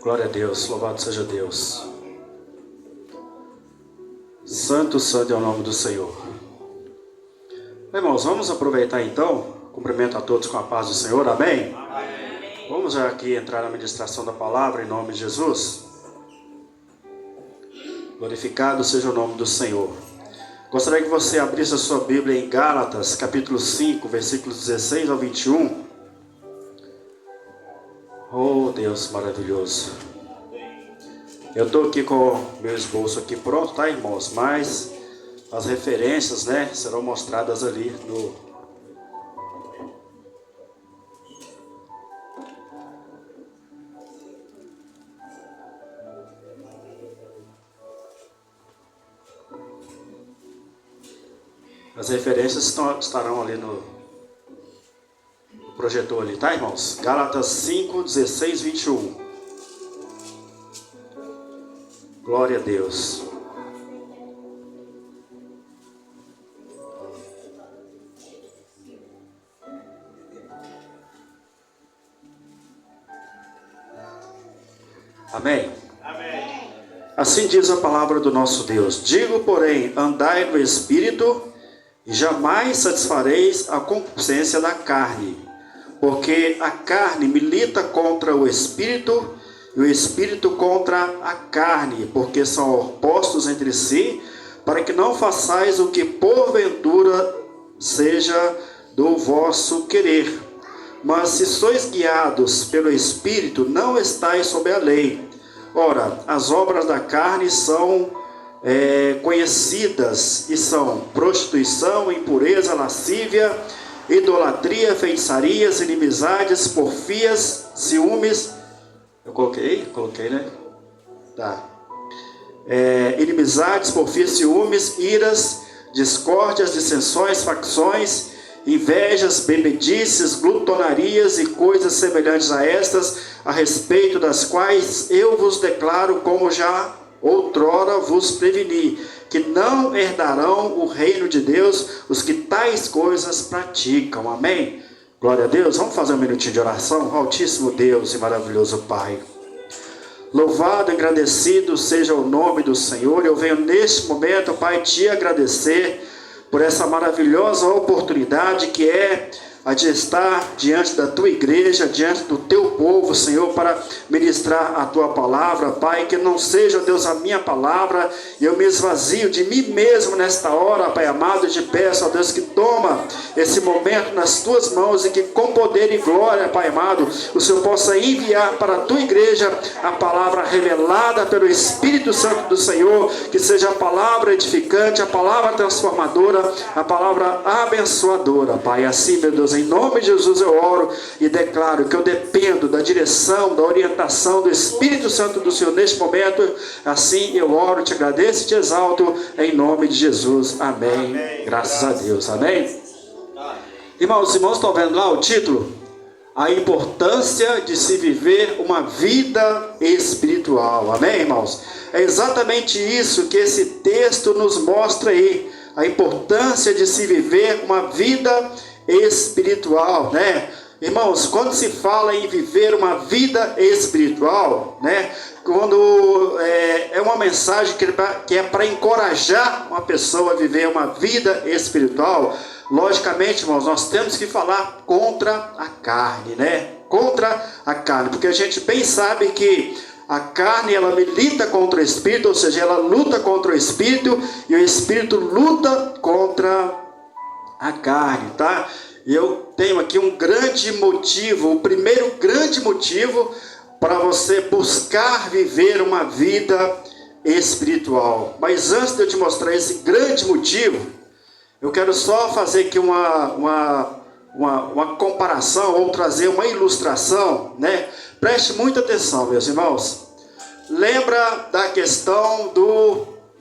Glória a Deus, louvado seja Deus. Santo, santo é o nome do Senhor. Irmãos, vamos aproveitar então. Cumprimento a todos com a paz do Senhor, amém? Amém. Vamos já aqui entrar na ministração da palavra em nome de Jesus. Glorificado seja o nome do Senhor. Gostaria que você abrisse a sua Bíblia em Gálatas, capítulo 5, versículos 16 ao 21. Oh, Deus maravilhoso. Eu estou aqui com meu esboço aqui pronto, tá, irmãos? Mas as referências, né, serão mostradas ali no... As referências estarão ali no projetor ali, tá, irmãos? Gálatas 5, 16, 21. Glória a Deus. Amém? Amém. Assim diz a palavra do nosso Deus. Digo, porém, andai no Espírito, e jamais satisfareis a concupiscência da carne. Porque a carne milita contra o Espírito, e o Espírito contra a carne, porque são opostos entre si, para que não façais o que porventura seja do vosso querer. Mas se sois guiados pelo Espírito, não estáis sob a lei. Ora, as obras da carne são conhecidas, e são prostituição, impureza, lascívia, idolatria, feitiçarias, inimizades, porfias, ciúmes. Eu coloquei, né? Tá. Inimizades, porfias, ciúmes, iras, discórdias, dissensões, facções, invejas, bebedices, glutonarias e coisas semelhantes a estas, a respeito das quais eu vos declaro, como já outrora vos preveni, que não herdarão o reino de Deus os que tais coisas praticam. Amém? Glória a Deus. Vamos fazer um minutinho de oração. Altíssimo Deus e maravilhoso Pai, louvado e agradecido seja o nome do Senhor. Eu venho neste momento, Pai, te agradecer por essa maravilhosa oportunidade que é a de estar diante da tua igreja, diante do teu povo, Senhor, para ministrar a tua palavra. Pai, que não seja, Deus, a minha palavra, e eu me esvazio de mim mesmo nesta hora, Pai amado, e te peço, ó Deus, que toma esse momento nas tuas mãos, e que com poder e glória, Pai amado, o Senhor possa enviar para a tua igreja a palavra revelada pelo Espírito Santo do Senhor, que seja a palavra edificante, a palavra transformadora, a palavra abençoadora, Pai. Assim, meu Deus, em nome de Jesus eu oro e declaro que eu dependo da direção, da orientação do Espírito Santo do Senhor neste momento. Assim eu oro, te agradeço e te exalto em nome de Jesus. Amém. Amém. Graças a Deus. Amém. Irmãos, os irmãos estão vendo lá o título? A importância de se viver uma vida espiritual. Amém, irmãos? É exatamente isso que esse texto nos mostra aí. A importância de se viver uma vida espiritual, né? Irmãos, quando se fala em viver uma vida espiritual, né? Quando é uma mensagem que é para encorajar uma pessoa a viver uma vida espiritual, logicamente, irmãos, nós temos que falar contra a carne, né? Contra a carne, porque a gente bem sabe que a carne, ela milita contra o Espírito, ou seja, ela luta contra o Espírito, e o Espírito luta contra a carne, tá? E eu tenho aqui um grande motivo, o primeiro grande motivo para você buscar viver uma vida espiritual. Mas antes de eu te mostrar esse grande motivo, eu quero só fazer aqui uma comparação, ou trazer uma ilustração, né? Preste muita atenção, meus irmãos. Lembra da questão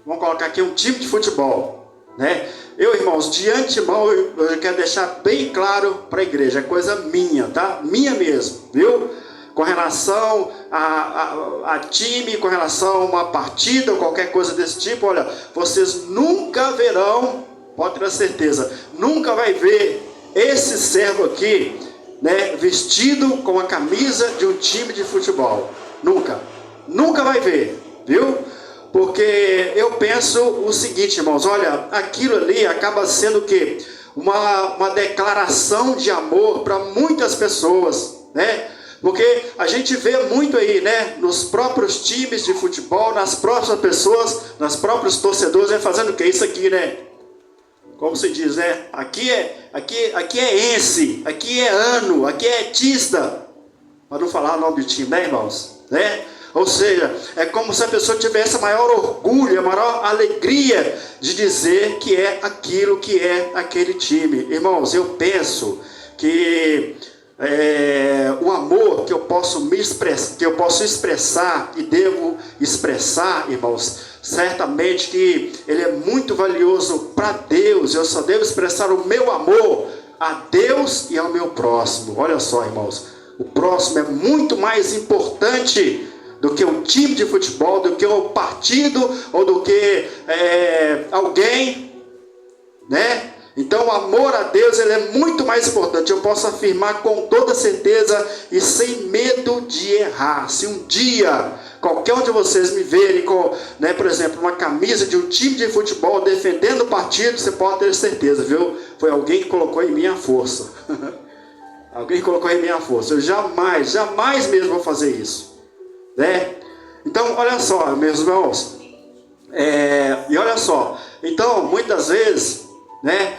vamos colocar aqui um time de futebol, né? Eu, irmãos, de antemão, eu quero deixar bem claro para a igreja, é coisa minha, tá? Minha mesmo, viu? Com relação a time, com relação a uma partida ou qualquer coisa desse tipo, olha, vocês nunca verão, pode ter certeza, nunca vai ver esse servo aqui, né, vestido com a camisa de um time de futebol. Nunca. Nunca vai ver, viu? Porque eu penso o seguinte, irmãos, olha, aquilo ali acaba sendo o quê? Uma declaração de amor para muitas pessoas, né? Porque a gente vê muito aí, né? Nos próprios times de futebol, nas próprias pessoas, nas próprios torcedores, né? Fazendo o que? Isso aqui, né? Como se diz, né? Aqui é esse, aqui é ano, aqui é etista. Para não falar o nome do time, né, irmãos? Né? Ou seja, é como se a pessoa tivesse a maior orgulho, a maior alegria de dizer que é aquilo que é aquele time. Irmãos, eu penso que o amor que eu posso expressar e devo expressar, irmãos, certamente que ele é muito valioso para Deus. Eu só devo expressar o meu amor a Deus e ao meu próximo. Olha só, irmãos, o próximo é muito mais importante do que um time de futebol, do que um partido, ou do que alguém, né? Então o amor a Deus, ele é muito mais importante. Eu posso afirmar com toda certeza e sem medo de errar. Se um dia qualquer um de vocês me verem com, né, por exemplo, uma camisa de um time de futebol defendendo o partido, você pode ter certeza, viu? Foi alguém que colocou em mim a força. Alguém colocou em mim a força. Eu jamais mesmo vou fazer isso, né? Então, olha só, meus irmãos, e olha só, então, muitas vezes, né,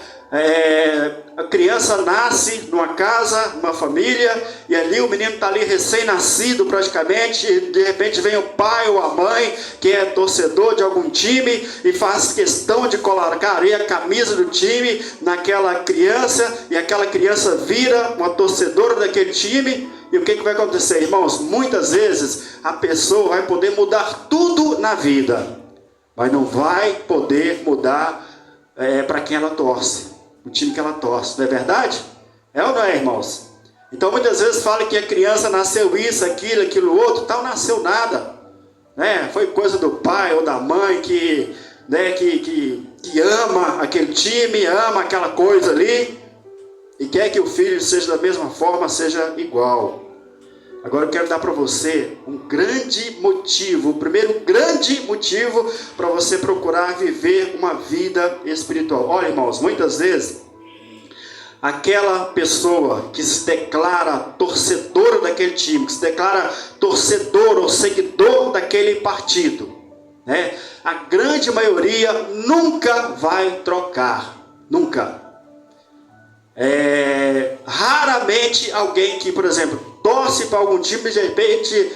a criança nasce numa casa, numa família, e ali o menino está ali recém-nascido praticamente, e de repente vem o pai ou a mãe, que é torcedor de algum time, e faz questão de colocar ali a camisa do time naquela criança, e aquela criança vira uma torcedora daquele time. E o que vai acontecer, irmãos? Muitas vezes a pessoa vai poder mudar tudo na vida, mas não vai poder mudar para quem ela torce, o time que ela torce, não é verdade? É ou não é, irmãos? Então muitas vezes fala que a criança nasceu isso, aquilo outro, tal, nasceu nada, né? Foi coisa do pai ou da mãe que ama aquele time, ama aquela coisa ali, e quer que o filho seja da mesma forma, seja igual. Agora eu quero dar para você um grande motivo, o primeiro grande motivo para você procurar viver uma vida espiritual. Olha, irmãos, muitas vezes aquela pessoa que se declara torcedor daquele time, que se declara torcedor ou seguidor daquele partido, né? A grande maioria nunca vai trocar, nunca. Raramente alguém que, por exemplo, torce para algum time, de repente,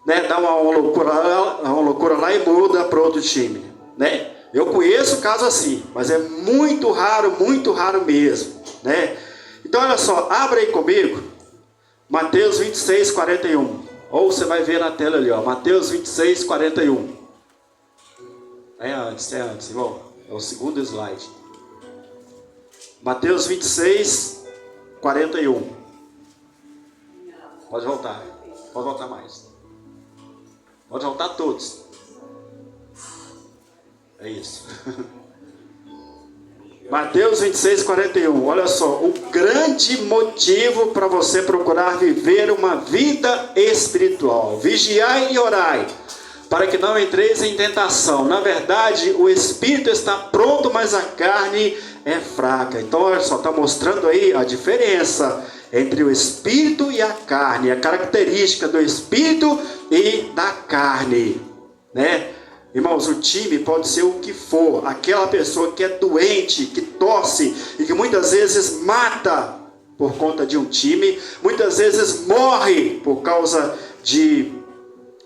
né, dá uma loucura lá e muda para outro time, né? Eu conheço casos assim, mas é muito raro mesmo, né? Então olha só, abre aí comigo Mateus 26, 41, ou você vai ver na tela ali, ó, Mateus 26, 41. É antes, irmão, é o segundo slide. Mateus 26, 41. Pode voltar mais. Pode voltar todos. É isso. Mateus 26, 41. Olha só, o grande motivo para você procurar viver uma vida espiritual. Vigiai e orai, para que não entreis em tentação. Na verdade, o espírito está pronto, mas a carne é fraca. Então, olha só, está mostrando aí a diferença entre o espírito e a carne, a característica do espírito e da carne, né? Irmãos, o time pode ser o que for, aquela pessoa que é doente, que torce e que muitas vezes mata por conta de um time, muitas vezes morre por causa de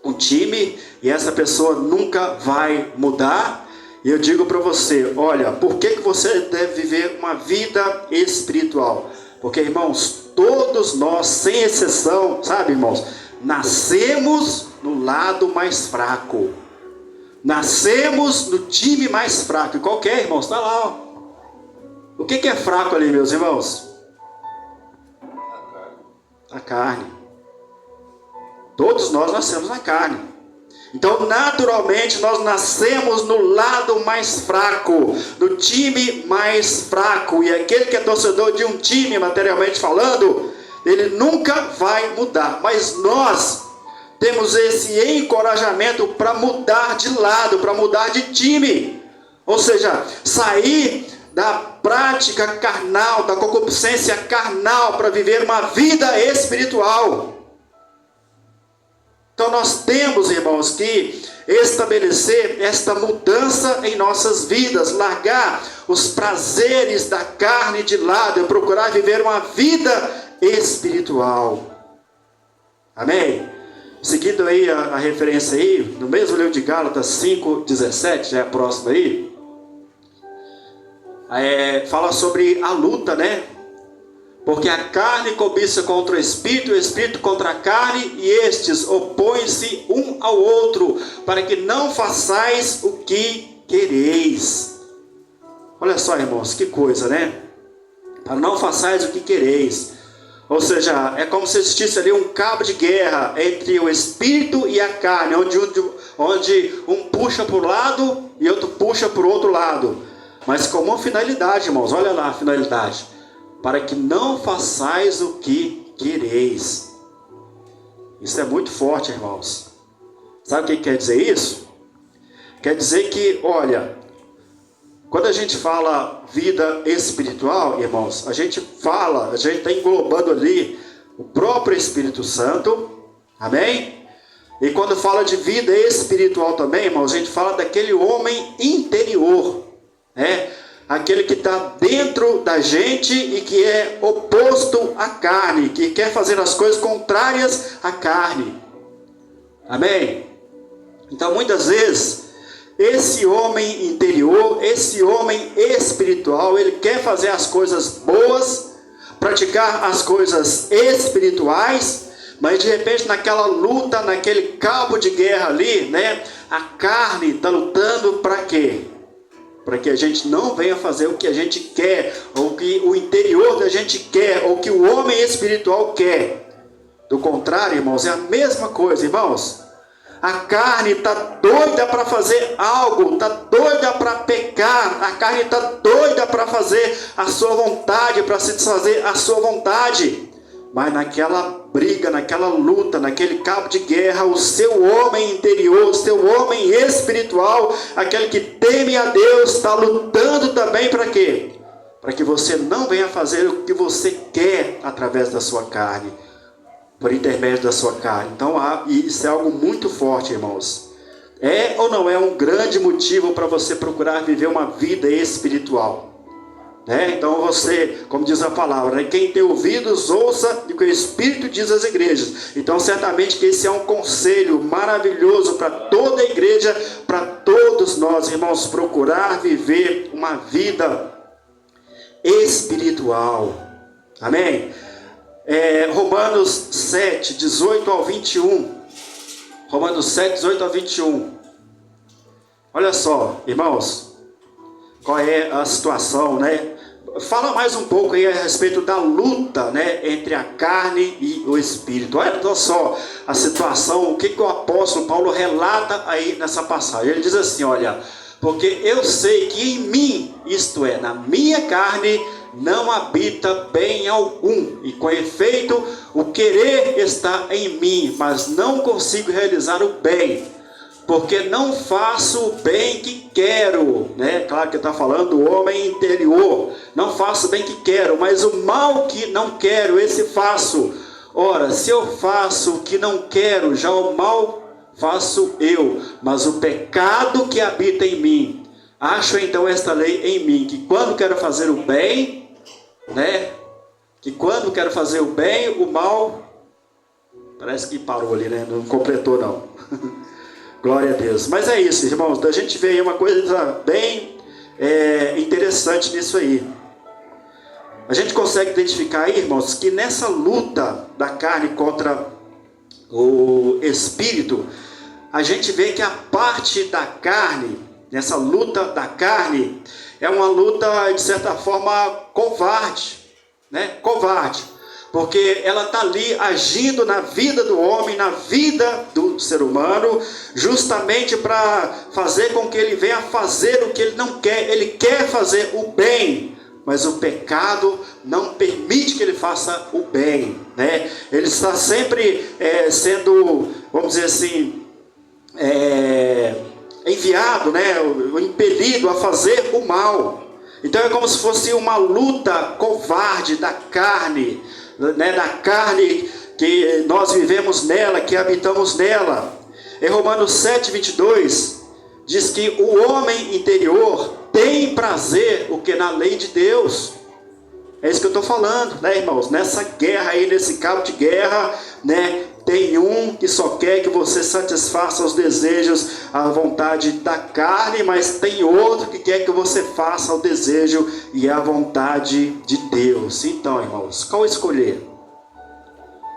um time, e essa pessoa nunca vai mudar. E eu digo para você, olha, por que você deve viver uma vida espiritual? Porque, irmãos, todos nós, sem exceção, sabe, irmãos, nascemos no lado mais fraco. Nascemos no time mais fraco. E qual que é, irmãos? Está lá, ó. O que é fraco ali, meus irmãos? A carne. Todos nós nascemos na carne. Então, naturalmente, nós nascemos no lado mais fraco, do time mais fraco. E aquele que é torcedor de um time, materialmente falando, ele nunca vai mudar. Mas nós temos esse encorajamento para mudar de lado, para mudar de time. Ou seja, sair da prática carnal, da concupiscência carnal, para viver uma vida espiritual. Então nós temos, irmãos, que estabelecer esta mudança em nossas vidas, largar os prazeres da carne de lado e procurar viver uma vida espiritual. Amém? Seguindo aí a referência aí, no mesmo livro de Gálatas 5:17, já é a próxima aí, fala sobre a luta, né? Porque a carne cobiça contra o espírito contra a carne, e estes opõem-se um ao outro, para que não façais o que quereis. Olha só, irmãos, que coisa, né? Para não façais o que quereis. Ou seja, é como se existisse ali um cabo de guerra entre o espírito e a carne, onde um puxa para um lado e outro puxa para o outro lado. Mas com uma finalidade, irmãos, olha lá a finalidade. Para que não façais o que quereis. Isso é muito forte, irmãos. Sabe o que quer dizer isso? Quer dizer que, olha, quando a gente fala vida espiritual, irmãos, a gente está englobando ali o próprio Espírito Santo, amém? E quando fala de vida espiritual também, irmãos, a gente fala daquele homem interior, né? Aquele que está dentro da gente e que é oposto à carne, que quer fazer as coisas contrárias à carne. Amém? Então, muitas vezes, esse homem interior, esse homem espiritual, ele quer fazer as coisas boas, praticar as coisas espirituais, mas de repente naquela luta, naquele cabo de guerra ali, né, a carne está lutando para quê? Para que a gente não venha fazer o que a gente quer, ou o que o interior da gente quer, ou o que o homem espiritual quer. Do contrário, irmãos, é a mesma coisa, irmãos. A carne está doida para fazer algo, está doida para pecar, a carne está doida para fazer a sua vontade, para satisfazer a sua vontade. Mas naquela briga, naquela luta, naquele cabo de guerra, o seu homem interior, o seu homem espiritual, aquele que teme a Deus, está lutando também para quê? Para que você não venha fazer o que você quer através da sua carne, por intermédio da sua carne. Então isso é algo muito forte, irmãos. É ou não é um grande motivo para você procurar viver uma vida espiritual? Então você, como diz a palavra, né? Quem tem ouvidos, ouça o que o Espírito diz às igrejas. Então certamente que esse é um conselho maravilhoso para toda a igreja, para todos nós, irmãos, procurar viver uma vida espiritual. Amém? Romanos 7, 18 ao 21. Romanos 7, 18 ao 21. Olha só, irmãos, qual é a situação, né? Fala mais um pouco aí a respeito da luta, né, entre a carne e o espírito. Olha só a situação, o que o apóstolo Paulo relata aí nessa passagem. Ele diz assim, olha, porque eu sei que em mim, isto é, na minha carne, não habita bem algum, e com efeito o querer está em mim, mas não consigo realizar o bem, porque não faço o bem que quero, né? Claro que está falando do homem interior. Não faço o bem que quero, mas o mal que não quero, esse faço. Ora, se eu faço o que não quero, já o mal faço eu, mas o pecado que habita em mim, acho então esta lei em mim, que quando quero fazer o bem, né? Que quando quero fazer o bem, o mal, parece que parou ali, né? Não completou não. Glória a Deus. Mas é isso, irmãos. A gente vê aí uma coisa bem interessante nisso aí. A gente consegue identificar aí, irmãos, que nessa luta da carne contra o espírito, a gente vê que a parte da carne, nessa luta da carne, é uma luta, de certa forma, covarde, né? Covarde. Porque ela está ali agindo na vida do homem, na vida do ser humano, justamente para fazer com que ele venha fazer o que ele não quer. Ele quer fazer o bem, mas o pecado não permite que ele faça o bem, né? Ele está sempre sendo vamos dizer assim, enviado, né, ou impelido a fazer o mal. Então é como se fosse uma luta covarde da carne, né, da carne que nós vivemos nela, que habitamos nela. Em Romanos 7:22 diz que o homem interior tem prazer o que na lei de Deus. É isso que eu estou falando, né, irmãos? Nessa guerra aí, nesse cabo de guerra, né, tem um que só quer que você satisfaça os desejos, a vontade da carne, mas tem outro que quer que você faça o desejo e a vontade de Deus. Então, irmãos, qual escolher?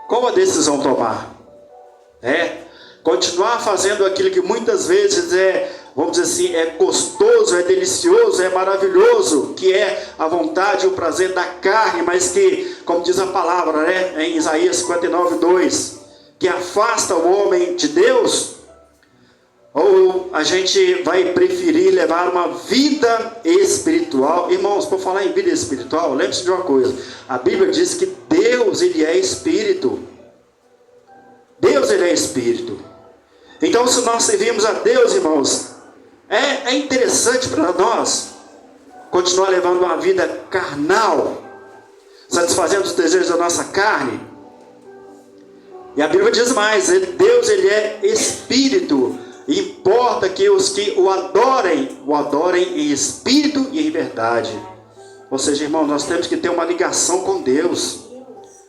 Qual a decisão tomar? Continuar fazendo aquilo que muitas vezes vamos dizer assim, é gostoso, é delicioso, é maravilhoso, que é a vontade e o prazer da carne, mas que, como diz a palavra, né, em Isaías 59:2, que afasta o homem de Deus? Ou a gente vai preferir levar uma vida espiritual? Irmãos, por falar em vida espiritual, lembre-se de uma coisa: a Bíblia diz que Deus, Ele é Espírito. Deus, Ele é Espírito. Então, se nós servimos a Deus, irmãos, é interessante para nós continuar levando uma vida carnal, satisfazendo os desejos da nossa carne? E a Bíblia diz mais: Deus, Ele é Espírito. Importa que os que o adorem em espírito e em verdade. Ou seja, irmão, nós temos que ter uma ligação com Deus,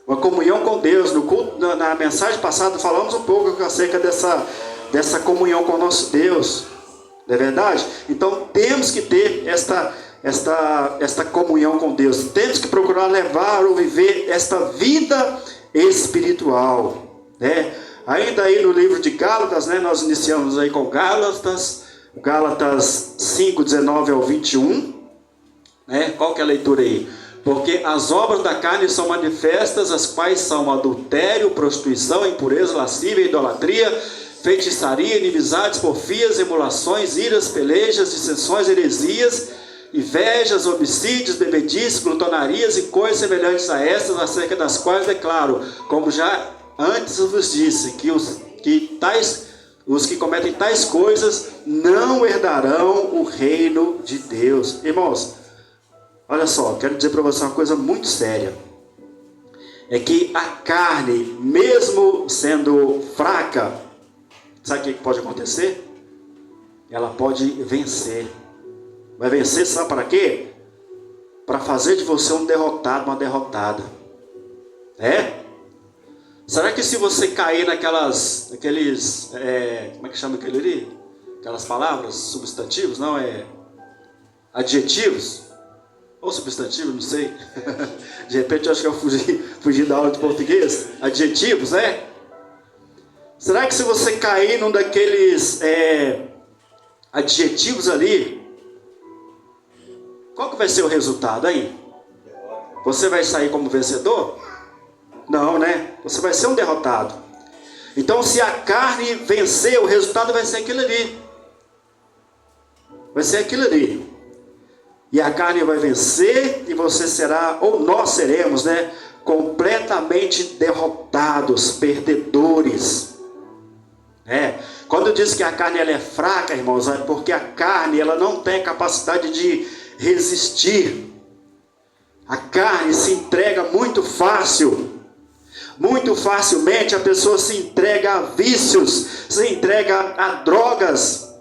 uma comunhão com Deus. No culto, na mensagem passada, falamos um pouco acerca dessa comunhão com o nosso Deus, não é verdade? Então temos que ter esta comunhão com Deus. Temos que procurar levar ou viver esta vida espiritual, né? Ainda aí no livro de Gálatas, né, nós iniciamos aí com Gálatas 5:19 ao 21, né? Qual que é a leitura aí? Porque as obras da carne são manifestas, as quais são adultério, prostituição, impureza, lascívia, idolatria, feitiçaria, inimizades, porfias, emulações, iras, pelejas, dissensões, heresias, invejas, homicídios, bebedices, glutonarias e coisas semelhantes a estas, acerca das quais declaro, como já antes vos disse, que os que cometem tais coisas não herdarão o reino de Deus. Irmãos, olha só, quero dizer para você uma coisa muito séria. É que a carne, mesmo sendo fraca, sabe o que pode acontecer? Ela pode vencer. Vai vencer, sabe para quê? Para fazer de você um derrotado, uma derrotada. Será que se você cair naqueles, como é que chama aquele ali? Aquelas palavras, substantivos, não é? Adjetivos? Ou substantivo, não sei. De repente eu acho que eu fugi da aula de português. Adjetivos, né? Será que se você cair num daqueles adjetivos ali, qual que vai ser o resultado aí? Você vai sair como vencedor? Não, né? Você vai ser um derrotado. Então, se a carne vencer, o resultado vai ser aquilo ali. Vai ser aquilo ali. E a carne vai vencer e você será, ou nós seremos, né, completamente derrotados, perdedores. Quando diz que a carne ela é fraca, irmãos, é porque a carne ela não tem capacidade de resistir. A carne se entrega muito fácil. Muito facilmente a pessoa se entrega a vícios, se entrega a drogas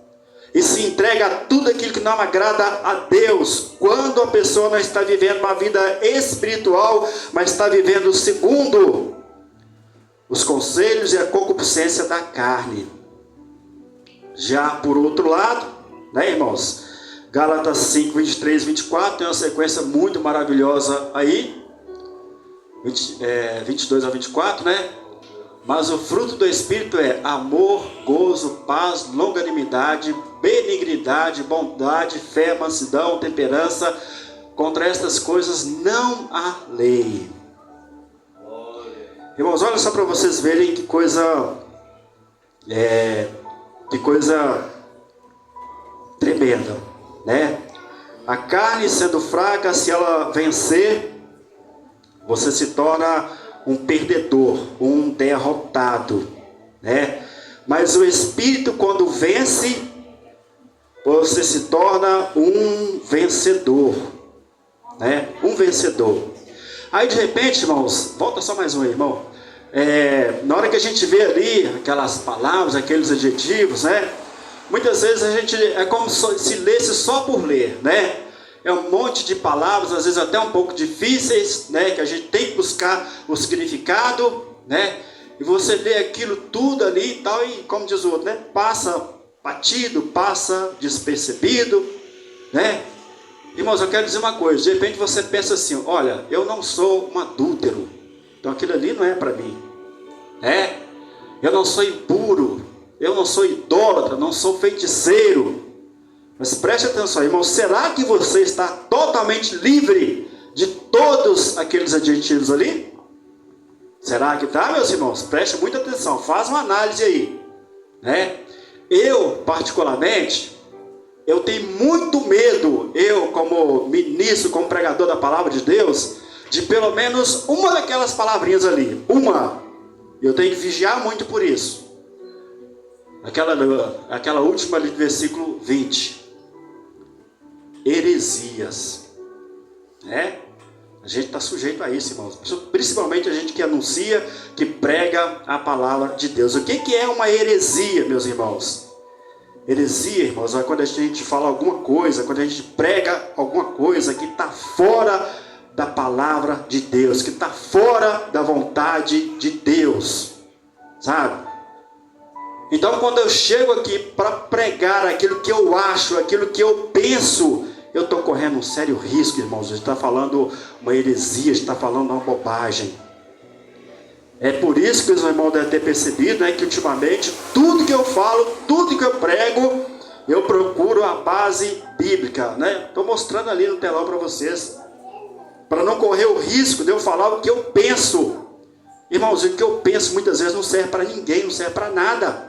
e se entrega a tudo aquilo que não agrada a Deus, quando a pessoa não está vivendo uma vida espiritual, mas está vivendo segundo os conselhos e a concupiscência da carne. Já por outro lado, né, irmãos, Gálatas 5:23, 24 tem uma sequência muito maravilhosa aí, 22 a 24, né? Mas o fruto do Espírito é amor, gozo, paz, longanimidade, benignidade, bondade, fé, mansidão, temperança. Contra estas coisas não há lei. Irmãos, olha só para vocês verem que coisa tremenda, né? A carne sendo fraca, se ela vencer, você se torna um perdedor, um derrotado, né? Mas o Espírito, quando vence, você se torna um vencedor, né? Um vencedor. Aí de repente, irmãos, volta só mais um aí, irmão. Na hora que a gente vê ali aquelas palavras, aqueles adjetivos, né? Muitas vezes a gente é como se lesse só por ler, né? É um monte de palavras, às vezes até um pouco difíceis, né? Que a gente tem que buscar o significado, né? E você lê aquilo tudo ali e tal, e como diz o outro, né? Passa batido, passa despercebido, né? Irmãos, eu quero dizer uma coisa. De repente você pensa assim: olha, eu não sou um adúltero, então aquilo ali não é para mim, né? Eu não sou impuro, eu não sou idólatra, não sou feiticeiro. Mas preste atenção, irmão, será que você está totalmente livre de todos aqueles adjetivos ali? Será que está, meus irmãos? Preste muita atenção, faz uma análise aí, né? Eu, particularmente, eu tenho muito medo, eu como ministro, como pregador da palavra de Deus, de pelo menos uma daquelas palavrinhas ali, uma. Eu tenho que vigiar muito por isso. Aquela última ali do versículo 20. Heresias, né? A gente está sujeito a isso, irmãos. Principalmente a gente que anuncia, que prega a palavra de Deus. O que é uma heresia, meus irmãos? Heresia, irmãos, é quando a gente fala alguma coisa, quando a gente prega alguma coisa que está fora da palavra de Deus, que está fora da vontade de Deus, sabe? Então, quando eu chego aqui para pregar aquilo que eu acho, aquilo que eu penso, eu estou correndo um sério risco, irmãos. A gente está falando uma heresia, a gente está falando uma bobagem. É por isso que os irmãos devem ter percebido, né, que ultimamente tudo que eu falo, tudo que eu prego, eu procuro a base bíblica, né? Estou mostrando ali no telão para vocês, para não correr o risco de eu falar o que eu penso. Irmãos, o que eu penso muitas vezes não serve para ninguém, não serve para nada.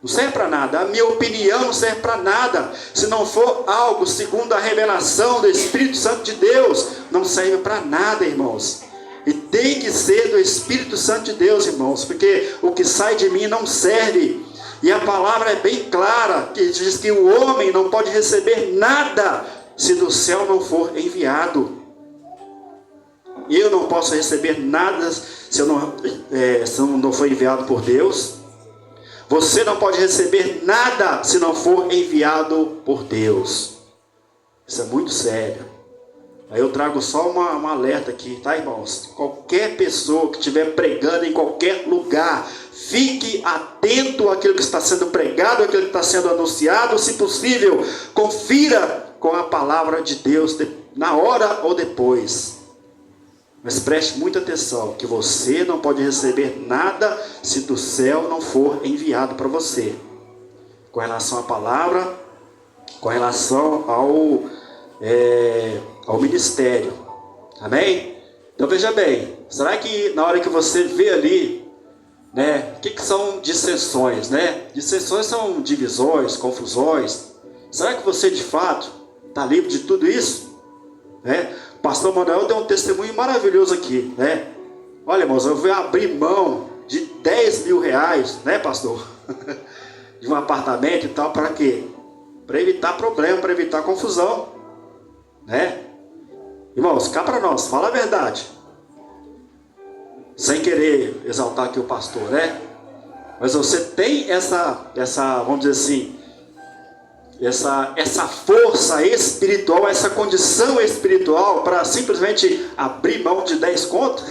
Não serve para nada, a minha opinião não serve para nada. Se não for algo segundo a revelação do Espírito Santo de Deus, não serve para nada, irmãos. E tem que ser do Espírito Santo de Deus, irmãos, porque o que sai de mim não serve. E a palavra é bem clara, que diz que o homem não pode receber nada se do céu não for enviado. Eu não posso receber nada se eu não for enviado por Deus. Você não pode receber nada se não for enviado por Deus. Isso é muito sério. Aí eu trago só uma alerta aqui, tá, irmãos? Qualquer pessoa que estiver pregando em qualquer lugar, fique atento àquilo que está sendo pregado, àquilo que está sendo anunciado. Se possível, confira com a palavra de Deus na hora ou depois. Mas preste muita atenção, que você não pode receber nada se do céu não for enviado para você. Com relação à palavra, com relação ao ministério. Amém? Então veja bem, será que na hora que você vê ali, né, o que são dissensões, né? Dissensões são divisões, confusões. Será que você de fato está livre de tudo isso? Né? O pastor Manuel deu um testemunho maravilhoso aqui, né? Olha, irmãos, eu vou abrir mão de 10 mil reais, né, pastor? De um apartamento e tal, para quê? Para evitar problema, para evitar confusão, né? Irmãos, cá para nós, fala a verdade, sem querer exaltar aqui o pastor, né? Mas você tem essa vamos dizer assim, essa força espiritual, essa condição espiritual para simplesmente abrir mão de 10 contos?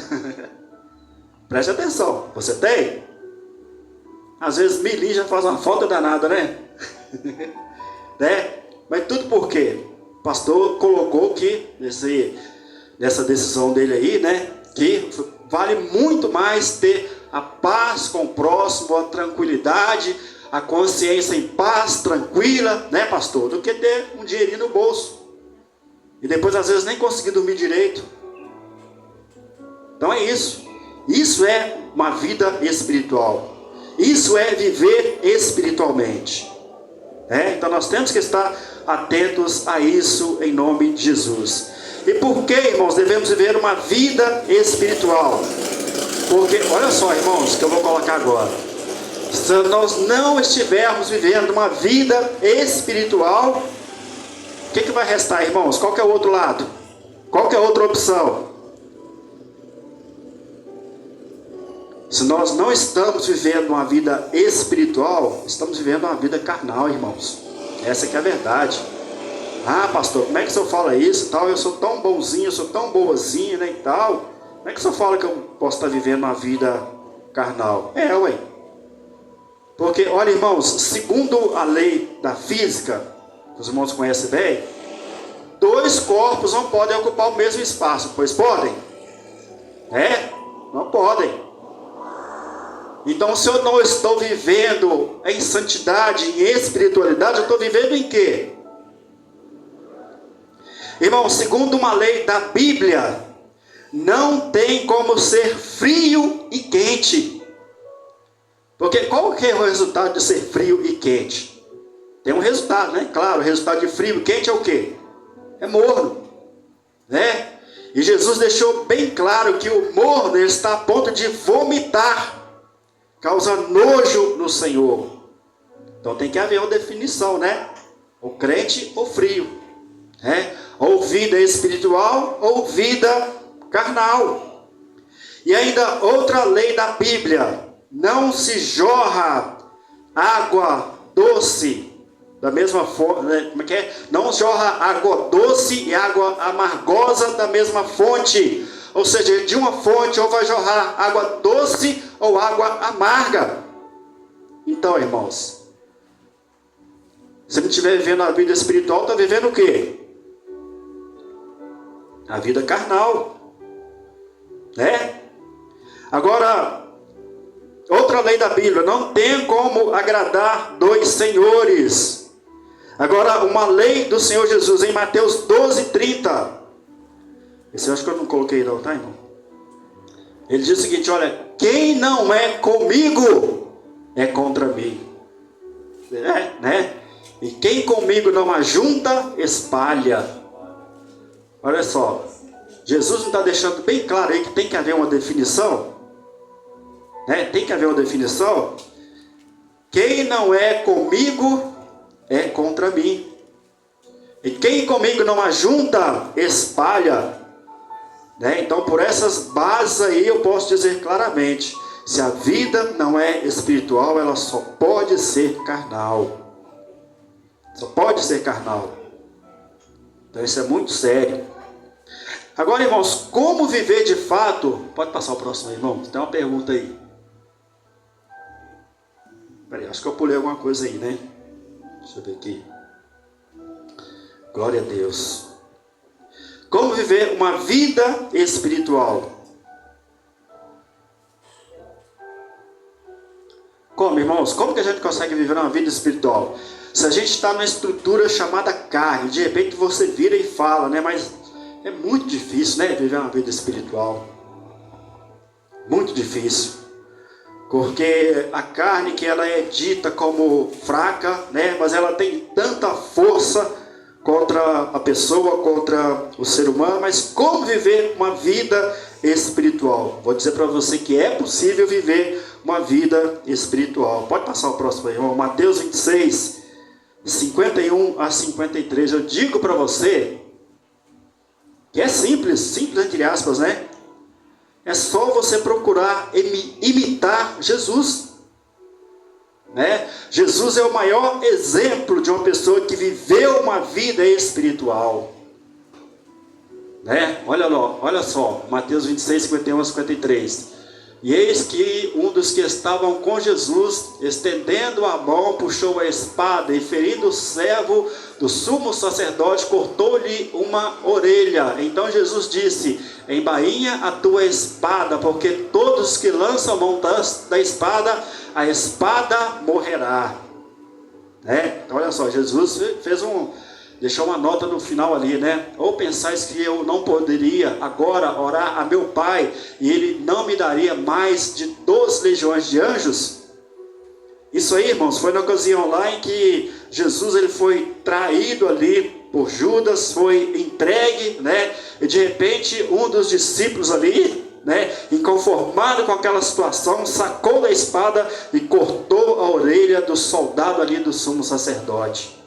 Preste atenção, você tem? Às vezes milinho já faz uma falta danada, né? Né? Mas tudo por quê? O pastor colocou que nessa decisão dele aí, né, que vale muito mais ter a paz com o próximo, a tranquilidade, a consciência em paz, tranquila, né, pastor, do que ter um dinheirinho no bolso e depois às vezes nem conseguir dormir direito. Então é isso. Isso é uma vida espiritual. Isso é viver espiritualmente. Então nós temos que estar atentos a isso em nome de Jesus. E por que, irmãos, devemos viver uma vida espiritual? Porque, olha só, irmãos, que eu vou colocar agora. Se nós não estivermos vivendo uma vida espiritual, o que vai restar, irmãos? Qual que é o outro lado? Qual que é a outra opção? Se nós não estamos vivendo uma vida espiritual, estamos vivendo uma vida carnal, irmãos. Essa que é a verdade. Ah, pastor, como é que o senhor fala isso e tal? Eu sou tão bonzinho, eu sou tão boazinha, né, e tal. Como é que o senhor fala que eu posso estar vivendo uma vida carnal? Ué. Porque, olha, irmãos, segundo a lei da física, que os irmãos conhecem bem, 2 corpos não podem ocupar o mesmo espaço, pois podem? Não podem. Então, se eu não estou vivendo em santidade, em espiritualidade, eu estou vivendo em quê? Irmão, segundo uma lei da Bíblia, não tem como ser frio e quente. Porque qual que é o resultado de ser frio e quente? Tem um resultado, né? Claro, o resultado de frio e quente é o quê? É morno, né? E Jesus deixou bem claro que o morno está a ponto de vomitar, causa nojo no Senhor. Então tem que haver uma definição, né? Ou crente ou frio, né? Ou vida espiritual ou vida carnal. E ainda outra lei da Bíblia: não se jorra água doce da mesma forma, né? Como é que é? Não jorra água doce e água amargosa da mesma fonte. Ou seja, de uma fonte ou vai jorrar água doce ou água amarga. Então, irmãos, se não estiver vivendo a vida espiritual, está vivendo o quê? A vida carnal, né? Agora, outra lei da Bíblia: não tem como agradar 2 senhores. Agora, uma lei do Senhor Jesus em Mateus 12:30. Esse eu acho que eu não coloquei não, tá, irmão? Ele diz o seguinte: olha, quem não é comigo é contra mim. Né? E quem comigo não ajunta, espalha. Olha só, Jesus não está deixando bem claro aí que tem que haver uma definição, né? Tem que haver uma definição. Quem não é comigo é contra mim. E quem comigo não ajunta, espalha. Né? Então, por essas bases aí, eu posso dizer claramente: se a vida não é espiritual, ela só pode ser carnal. Só pode ser carnal. Então, isso é muito sério. Agora, irmãos, como viver de fato? Pode passar o próximo aí, irmão. Tem uma pergunta aí. Peraí, acho que eu pulei alguma coisa aí, né? Deixa eu ver aqui. Glória a Deus. Como viver uma vida espiritual? Como, irmãos? Como que a gente consegue viver uma vida espiritual? Se a gente está numa estrutura chamada carne, de repente você vira e fala, né? Mas é muito difícil, né? Viver uma vida espiritual. Muito difícil. Porque a carne, que ela é dita como fraca, né? Mas ela tem tanta força contra a pessoa, contra o ser humano. Mas como viver uma vida espiritual? Vou dizer para você que é possível viver uma vida espiritual. Pode passar o próximo aí, irmão. Mateus 26, 51 a 53. Eu digo para você que é simples, simples entre aspas, né? É só você procurar imitar Jesus, né? Jesus é o maior exemplo de uma pessoa que viveu uma vida espiritual, né? Olha só, Mateus 26, 51 a 53. E eis que um dos que estavam com Jesus, estendendo a mão, puxou a espada e, ferindo o servo do sumo sacerdote, cortou-lhe uma orelha. Então Jesus disse: embainha a tua espada, porque todos que lançam a mão da espada, a espada morrerá. Né? Então olha só, Jesus deixou uma nota no final ali, né? Ou pensais que eu não poderia agora orar a meu Pai, e Ele não me daria mais de 12 legiões de anjos? Isso aí, irmãos, foi na ocasião lá em que Jesus ele foi traído ali por Judas, foi entregue, né? E de repente um dos discípulos ali né, inconformado com aquela situação, sacou da espada e cortou a orelha do soldado ali do sumo sacerdote.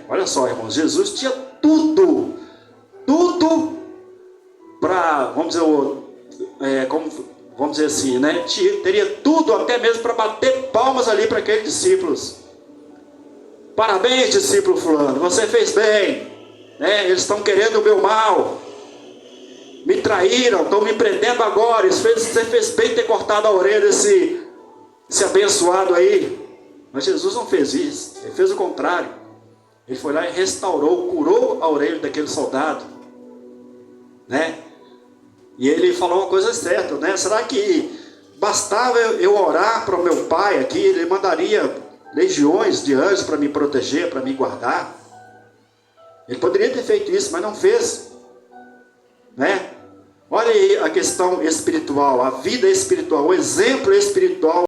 Olha só, irmãos, Jesus tinha tudo para, vamos dizer assim, né? Teria tudo até mesmo para bater palmas ali para aqueles discípulos. Parabéns, discípulo fulano, você fez bem, né? Eles estão querendo o meu mal, me traíram, estão me prendendo agora. Você fez bem ter cortado a orelha desse abençoado aí. Mas Jesus não fez isso, ele fez o contrário. Ele foi lá e restaurou, curou a orelha daquele soldado, né? E ele falou uma coisa certa, né? Será que bastava eu orar para o meu pai aqui, ele mandaria legiões de anjos para me proteger, para me guardar? Ele poderia ter feito isso, mas não fez, né? Olha aí a questão espiritual, a vida espiritual, o exemplo espiritual